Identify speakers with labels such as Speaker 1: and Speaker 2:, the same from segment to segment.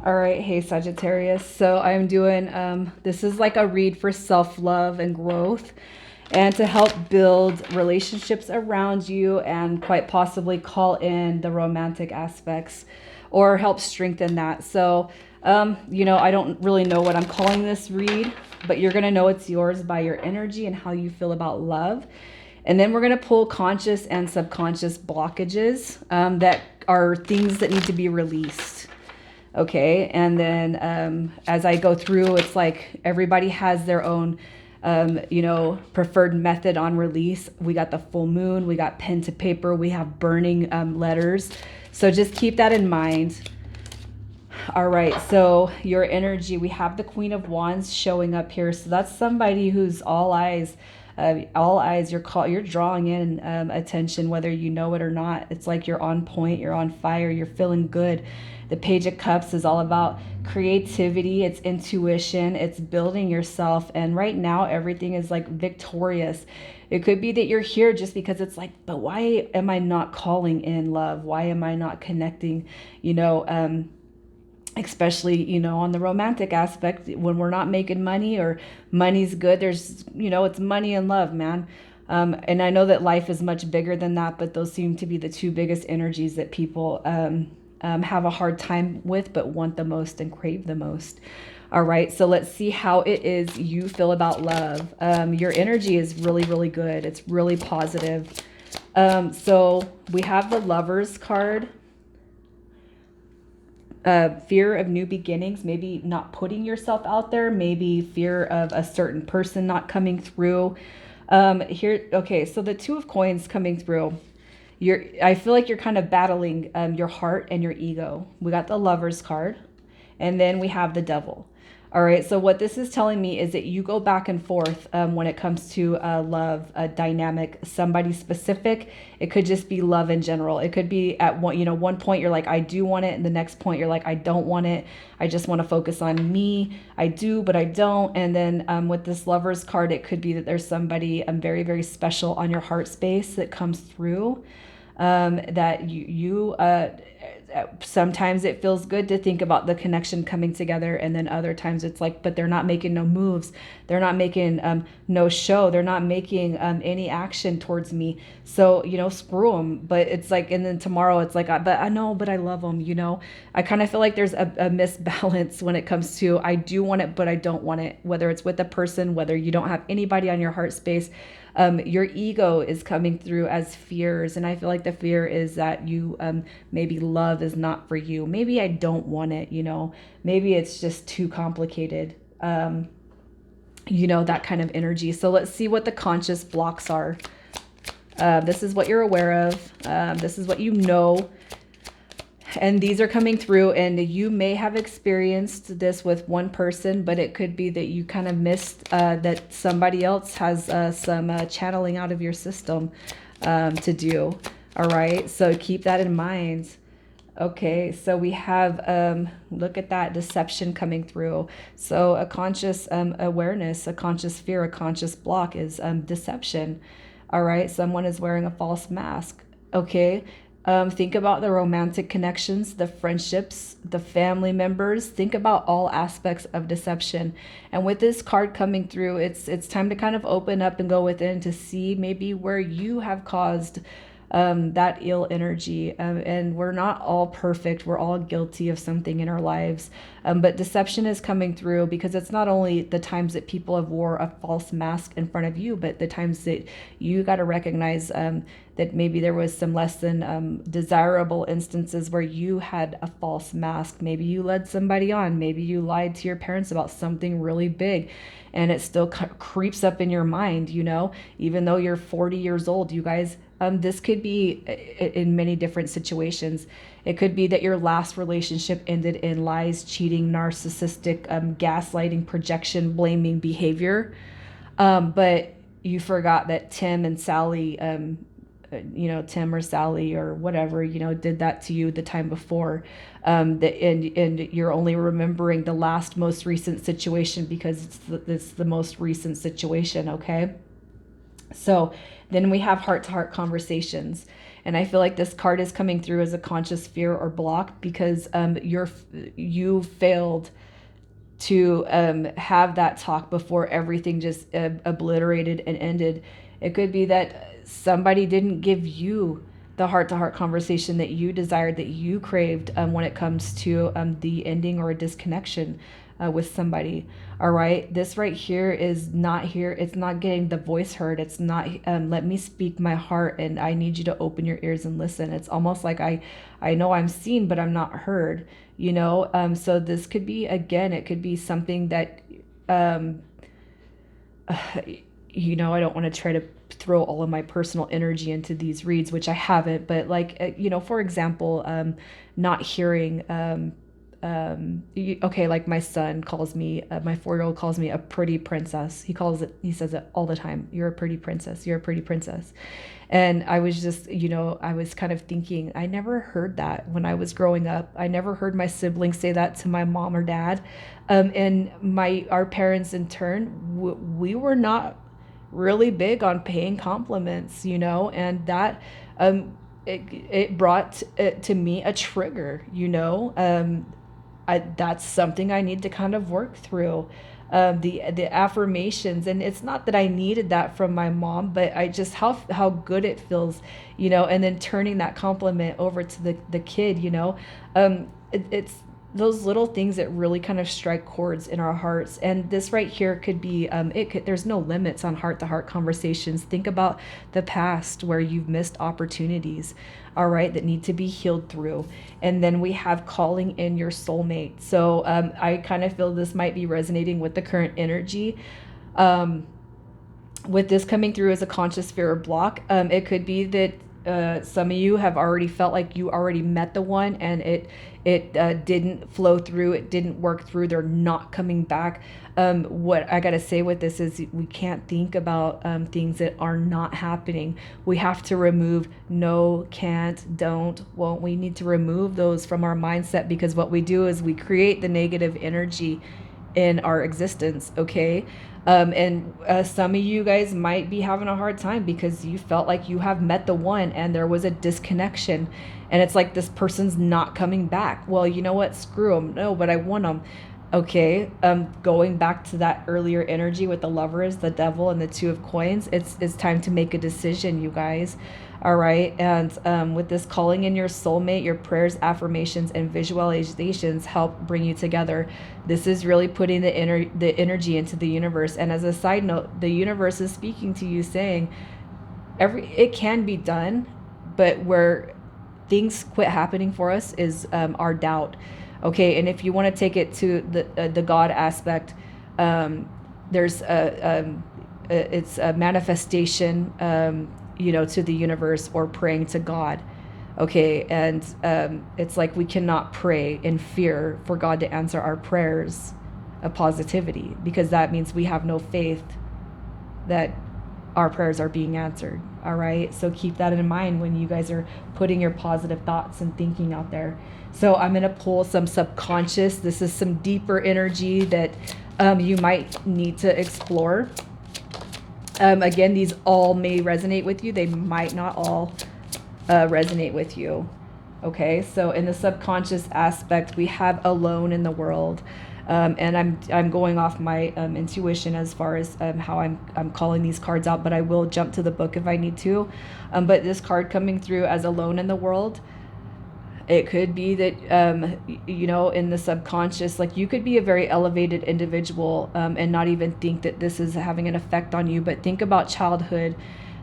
Speaker 1: All right, hey Sagittarius. So I'm doing this is like a read for self-love and growth and to help build relationships around you and quite possibly call in the romantic aspects or help strengthen that. So I don't really know what I'm calling this read, but you're going to know it's yours by your energy and how you feel about love. And then we're going to pull conscious and subconscious blockages that are things that need to be released. Okay. And then as I go through, it's like everybody has their own, preferred method on release. We got the full moon, we got pen to paper, we have burning letters. So just keep that in mind. All right, so your energy, we have the Queen of Wands showing up here. So that's somebody who's all eyes. All eyes. You're drawing in attention, whether you know it or not. It's like you're on point. You're on fire. You're feeling good. The Page of Cups is all about creativity. It's intuition. It's building yourself. And right now, everything is like victorious. It could be that you're here just because it's like, but why am I not calling in love? Why am I not connecting? You know. Especially on the romantic aspect, when we're not making money or money's good, there's it's money and love, man. And I know that life is much bigger than that, but those seem to be the two biggest energies that people have a hard time with, but want the most and crave the most. All right, so let's see how it is you feel about love. Your energy is really, really good. It's really positive. So we have the Lovers card. Fear of new beginnings, maybe not putting yourself out there, maybe fear of a certain person not coming through. Here, okay, so the Two of Coins coming through. I feel like you're kind of battling your heart and your ego. We got the Lovers card, and then we have the Devil. All right, so what this is telling me is that you go back and forth when it comes to love, a dynamic, somebody specific. It could just be love in general. It could be at one point you're like, I do want it, and the next point you're like, I don't want it. I just want to focus on me. I do, but I don't. And then with this Lovers card, it could be that there's somebody very, very special on your heart space that comes through that you sometimes it feels good to think about the connection coming together, and then other times it's like, but they're not making no moves, they're not making no show, they're not making any action towards me, so screw them. But it's like, and then tomorrow it's like, but I know, but I love them. I kind of feel like there's a misbalance when it comes to, I do want it but I don't want it, whether it's with a person, whether you don't have anybody on your heart space. Your ego is coming through as fears. And I feel like the fear is that you maybe love is not for you. Maybe I don't want it, maybe it's just too complicated. That kind of energy. So let's see what the conscious blocks are. This is what you're aware of. This is what you know. And these are coming through, and you may have experienced this with one person, but it could be that you kind of missed that somebody else has some channeling out of your system to do. All right, so keep that in mind. Okay, so we have, look at that, deception coming through. So a conscious awareness, a conscious fear, a conscious block is deception. All right, someone is wearing a false mask. Okay. Think about the romantic connections, the friendships, the family members. Think about all aspects of deception. And with this card coming through, it's time to kind of open up and go within to see maybe where you have caused that ill energy. And we're not all perfect. We're all guilty of something in our lives. But deception is coming through because it's not only the times that people have wore a false mask in front of you, but the times that you got to recognize that maybe there was some less than desirable instances where you had a false mask. Maybe you led somebody on. Maybe you lied to your parents about something really big, and it still creeps up in your mind, even though you're 40 years old, you guys. This could be in many different situations. It could be that your last relationship ended in lies, cheating, narcissistic, gaslighting, projection, blaming behavior. But you forgot that Tim and Sally, Tim or Sally or whatever, did that to you the time before. And you're only remembering the most recent situation because it's the most recent situation, okay? So then we have heart to heart conversations. And I feel like this card is coming through as a conscious fear or block because you failed to have that talk before everything just obliterated and ended. It could be that somebody didn't give you the heart to heart conversation that you desired, that you craved when it comes to the ending or a disconnection with somebody. All right. This right here is not here. It's not getting the voice heard. It's not, let me speak my heart and I need you to open your ears and listen. It's almost like I know I'm seen, but I'm not heard, you know? So this could be, again, it could be something that, um, you know, I don't want to try to throw all of my personal energy into these reads, which I haven't, but like, you know, for example, not hearing, okay, like my son calls me, my 4-year-old calls me a pretty princess. He says it all the time. You're a pretty princess. You're a pretty princess. And I was just, you know, I was kind of thinking, I never heard that when I was growing up. I never heard my siblings say that to my mom or dad. And our parents in turn, we were not really big on paying compliments, you know, and that, it brought to me a trigger, you know. That's something I need to kind of work through. The affirmations, and it's not that I needed that from my mom, but I just how good it feels, you know, and then turning that compliment over to the kid, you know. It's those little things that really kind of strike chords in our hearts. And this right here could be, there's no limits on heart to heart conversations. Think about the past where you've missed opportunities, all right, that need to be healed through. And then we have calling in your soulmate. So I kind of feel this might be resonating with the current energy. With this coming through as a conscious fear or block, it could be that some of you have already felt like you already met the one and it didn't flow through, it didn't work through, they're not coming back. What I gotta say with this is we can't think about things that are not happening. We have to remove no, can't, don't, won't. We need to remove those from our mindset, because what we do is we create the negative energy in our existence, okay? And some of you guys might be having a hard time because you felt like you have met the one and there was a disconnection. And it's like this person's not coming back. Well, you know what? Screw them. No, but I want them. Okay. Going back to that earlier energy with the Lovers, the Devil, and the Two of Coins, it's time to make a decision, you guys. All right. And with this calling in your soulmate, your prayers, affirmations, and visualizations help bring you together. This is really putting the energy into the universe. And as a side note, the universe is speaking to you saying it can be done, but where things quit happening for us is our doubt. Okay. And if you want to take it to the God aspect, there's it's a manifestation, you know, to the universe, or praying to God. Okay. And it's like we cannot pray in fear for God to answer our prayers of positivity, because that means we have no faith that our prayers are being answered. All right. So keep that in mind when you guys are putting your positive thoughts and thinking out there. So I'm going to pull some subconscious. This is some deeper energy that you might need to explore. Again, these all may resonate with you. They might not all resonate with you. Okay, so in the subconscious aspect, we have alone in the world. And I'm going off my intuition as far as how I'm calling these cards out, but I will jump to the book if I need to. But this card coming through as alone in the world, it could be that, you know, in the subconscious, like you could be a very elevated individual and not even think that this is having an effect on you. But think about childhood.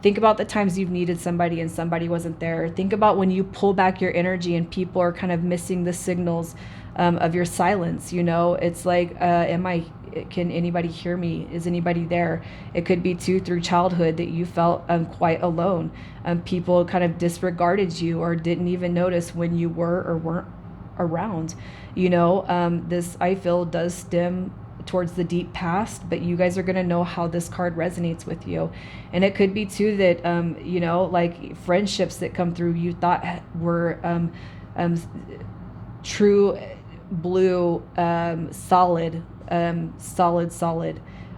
Speaker 1: Think about the times you've needed somebody and somebody wasn't there. Think about when you pull back your energy and people are kind of missing the signals of your silence. You know, it's like, can anybody hear me? Is anybody there? It could be too through childhood that you felt quite alone. People kind of disregarded you or didn't even notice when you were or weren't around. You know, this I feel does stem towards the deep past, but you guys are going to know how this card resonates with you. And it could be too that, you know, like friendships that come through you thought were true blue, solid,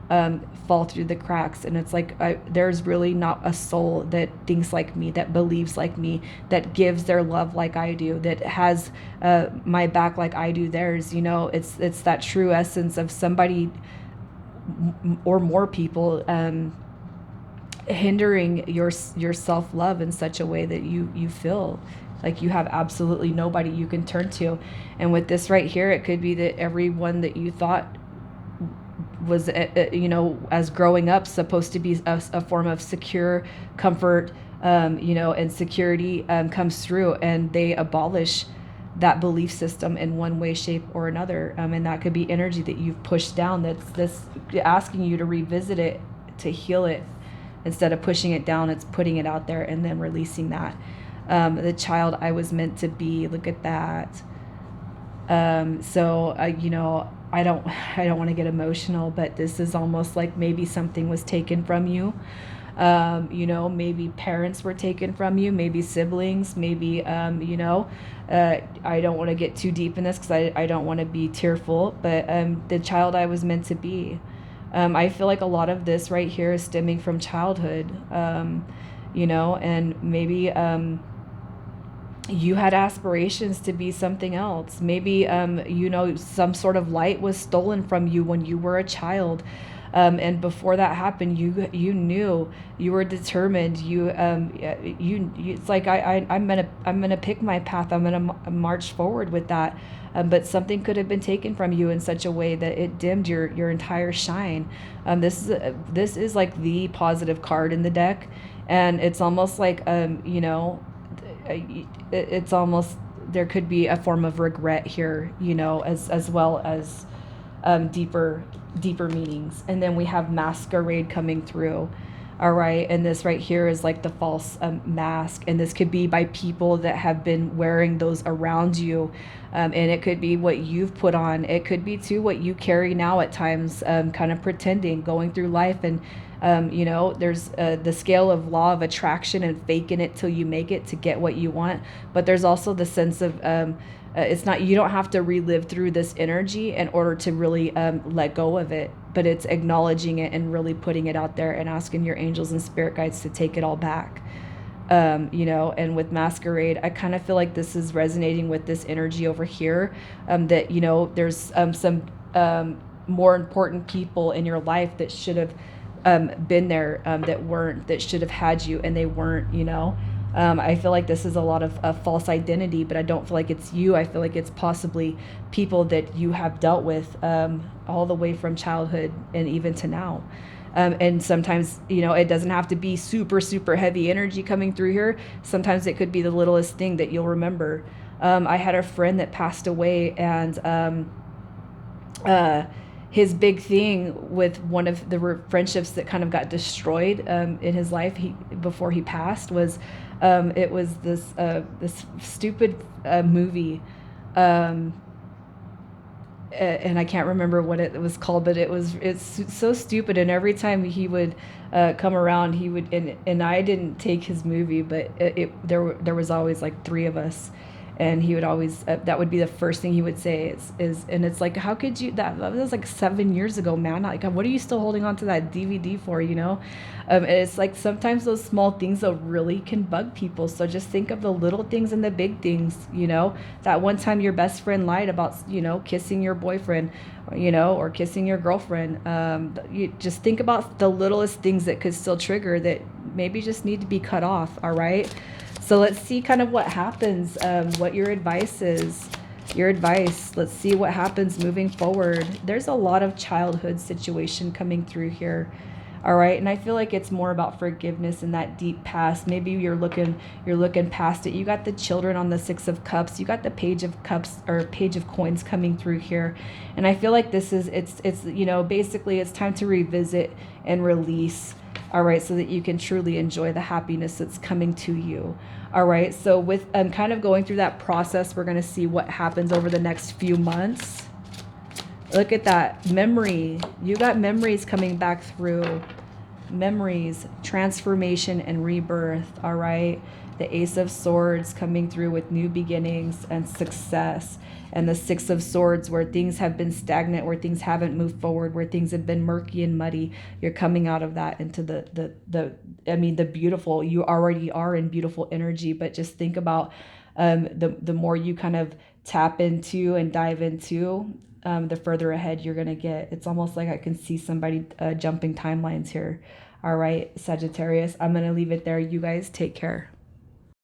Speaker 1: fall through the cracks. And it's like, there's really not a soul that thinks like me, that believes like me, that gives their love like I do, that has my back like I do theirs. You know, it's that true essence of somebody or more people hindering your self-love in such a way that you feel like you have absolutely nobody you can turn to. And with this right here, it could be that everyone that you thought was, you know, as growing up supposed to be a form of secure comfort, you know, and security, comes through, and they abolish that belief system in one way, shape, or another. And that could be energy that you've pushed down, that's asking you to revisit it, to heal it. Instead of pushing it down, it's putting it out there and then releasing that. The child I was meant to be, look at that. You know, I don't want to get emotional, but this is almost like maybe something was taken from you. You know, maybe parents were taken from you, maybe siblings, maybe, you know, I don't want to get too deep in this because I don't want to be tearful, but the child I was meant to be. I feel like a lot of this right here is stemming from childhood, you know, and maybe you had aspirations to be something else. Maybe, you know, some sort of light was stolen from you when you were a child. And before that happened, you knew, you were determined. It's like I'm gonna pick my path. I'm gonna march forward with that. But something could have been taken from you in such a way that it dimmed your entire shine. This is like the positive card in the deck, and it's almost like, you know, it's almost, there could be a form of regret here, you know, as well as deeper meanings. And then we have masquerade coming through. All right, and this right here is like the false mask, and this could be by people that have been wearing those around you, and it could be what you've put on. It could be too what you carry now at times, kind of pretending, going through life, and you know, there's the scale of law of attraction and faking it till you make it to get what you want. But there's also the sense of it's not, you don't have to relive through this energy in order to really let go of it, but it's acknowledging it and really putting it out there and asking your angels and spirit guides to take it all back. You know, and with masquerade, I kind of feel like this is resonating with this energy over here, that, you know, there's some more important people in your life that should have been there, that should have had you, and they weren't, you know. I feel like this is a lot of false identity, but I don't feel like it's you. I feel like it's possibly people that you have dealt with all the way from childhood and even to now. And sometimes, you know, it doesn't have to be super, super heavy energy coming through here. Sometimes it could be the littlest thing that you'll remember. I had a friend that passed away, and his big thing with one of the friendships that kind of got destroyed in his life, before he passed, was it was this stupid movie, and I can't remember what it was called, but it's so stupid. And every time he would come around, he would, and I didn't take his movie, but there was always like three of us. And he would always, that would be the first thing he would say and it's like, how could you, that was like 7 years ago, man. Like, what are you still holding on to that DVD for, you know? And it's like, sometimes those small things though really can bug people. So just think of the little things and the big things, you know? That one time your best friend lied about, you know, kissing your boyfriend, you know, or kissing your girlfriend. You just think about the littlest things that could still trigger, that maybe just need to be cut off, all right? So let's see kind of what happens, what your advice is. Your advice, let's see what happens moving forward. There's a lot of childhood situation coming through here. All right, and I feel like it's more about forgiveness and that deep past. Maybe you're looking past it. You got the children on the 6 of Cups. You got the Page of Cups, or Page of Coins, coming through here. And I feel like this is, it's you know, basically it's time to revisit and release. All right, so that you can truly enjoy the happiness that's coming to you. All right, so with kind of going through that process, we're going to see what happens over the next few months. Look at that memory. You got memories coming back through. Memories, transformation, and rebirth. All right, The Ace of Swords coming through with new beginnings and success. And the Six of Swords, where things have been stagnant, where things haven't moved forward, where things have been murky and muddy. You're coming out of that into the beautiful. You already are in beautiful energy, but just think about the more you kind of tap into and dive into, the further ahead you're going to get. It's almost like I can see somebody jumping timelines here. All right, Sagittarius, I'm going to leave it there. You guys take care.